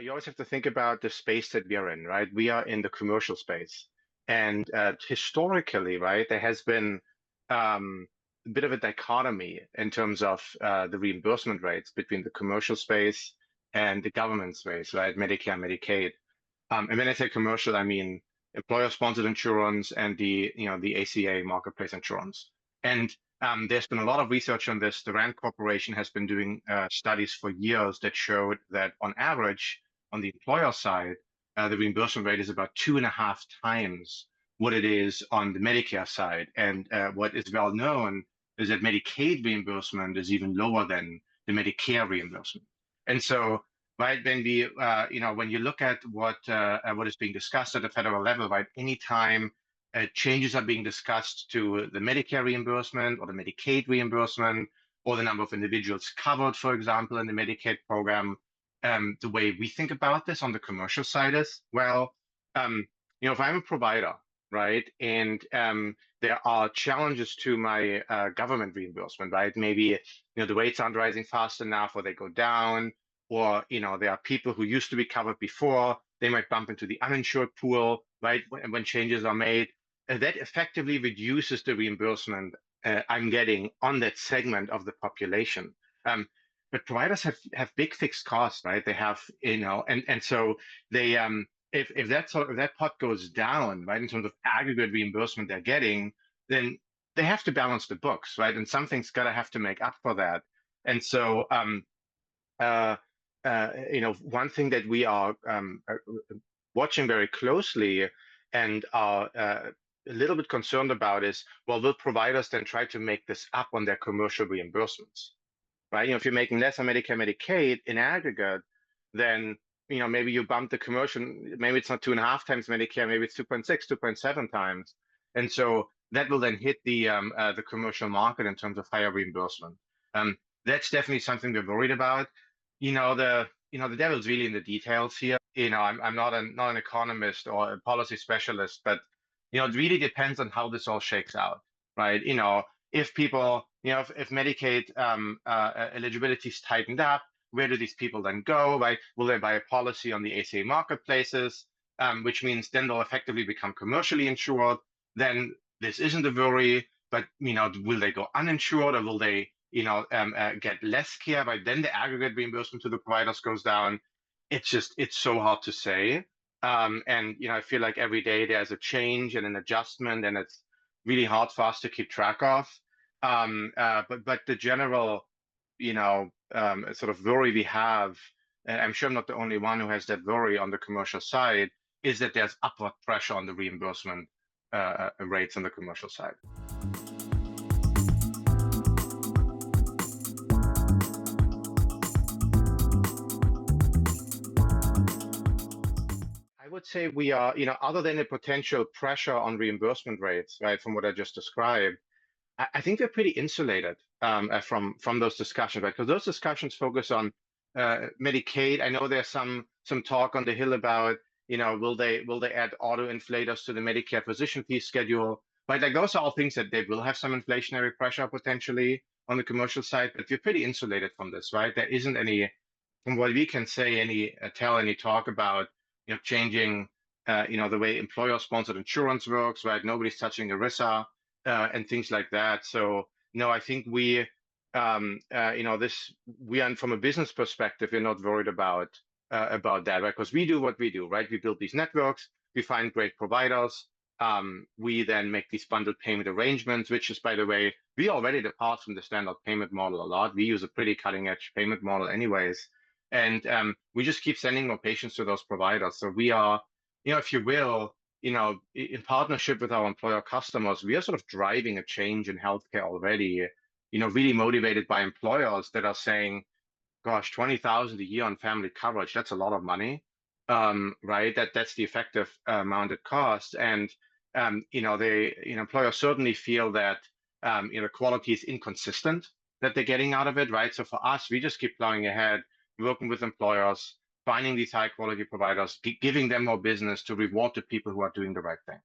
you always have to think about the space that we are in, right? We are in the commercial space. And historically, right, there has been a bit of a dichotomy in terms of the reimbursement rates between the commercial space and the government space, right? Medicare, Medicaid. And when I say commercial, I mean employer-sponsored insurance and the ACA marketplace insurance. And there's been a lot of research on this. The Rand Corporation has been doing studies for years that showed that on average, on the employer side, the reimbursement rate is about 2.5 times what it is on the Medicare side. And what is well known is that Medicaid reimbursement is even lower than the Medicare reimbursement. And so, right, when you look at what is being discussed at the federal level, right, anytime changes are being discussed to the Medicare reimbursement or the Medicaid reimbursement or the number of individuals covered, for example, in the Medicaid program, the way we think about this on the commercial side is, well, if I'm a provider, right, and there are challenges to my government reimbursement, right? Maybe the rates aren't rising fast enough, or they go down, or there are people who used to be covered before, they might bump into the uninsured pool, right? When changes are made, that effectively reduces the reimbursement I'm getting on that segment of the population. But providers have big fixed costs, right? They have, and so they if that pot goes down, right, in terms of aggregate reimbursement they're getting, then they have to balance the books, right? And something's gotta have to make up for that. And so one thing that we are watching very closely and are a little bit concerned about is, well, will providers then try to make this up on their commercial reimbursements, right? If you're making less on Medicare, Medicaid in aggregate, then maybe you bump the commercial, maybe it's not 2.5 times Medicare, maybe it's 2.6, 2.7 times. And so that will then hit the commercial market in terms of higher reimbursement. That's definitely something we're worried about. The devil's really in the details here. I'm not an economist or a policy specialist, but it really depends on how this all shakes out, right? If people, if Medicaid eligibility is tightened up, where do these people then go, right? Will they buy a policy on the ACA marketplaces, which means then they'll effectively become commercially insured? Then this isn't a worry, but will they go uninsured, or will they get less care, right? Then the aggregate reimbursement to the providers goes down. It's so hard to say. And I feel like every day there's a change and an adjustment, and it's really hard for us to keep track of. But the general, sort of worry we have, and I'm sure I'm not the only one who has that worry on the commercial side, is that there's upward pressure on the reimbursement rates on the commercial side. I would say we are, other than a potential pressure on reimbursement rates, right, from what I just described, I think we're pretty insulated from those discussions, right? Because those discussions focus on Medicaid. I know there's some talk on the Hill about, will they add auto inflators to the Medicare physician fee schedule? Right, like those are all things that they will have some inflationary pressure potentially on the commercial side, but we're pretty insulated from this, right? There isn't any, from what we can say, any talk about changing the way employer-sponsored insurance works, right? Nobody's touching ERISA and things like that. So no, I think we are, from a business perspective, we're not worried about that, right? Because we do what we do, right? We build these networks, we find great providers, we then make these bundled payment arrangements, which is, by the way, we already depart from the standard payment model a lot. We use a pretty cutting-edge payment model anyways. And we just keep sending more patients to those providers. So we are, if you will, in partnership with our employer customers, we are sort of driving a change in healthcare already, really motivated by employers that are saying, gosh, $20,000 a year on family coverage, that's a lot of money, right? That's the effective amount it costs. And, employers certainly feel that, quality is inconsistent that they're getting out of it, right? So for us, we just keep plowing ahead, working with employers, finding these high quality providers, giving them more business to reward the people who are doing the right thing.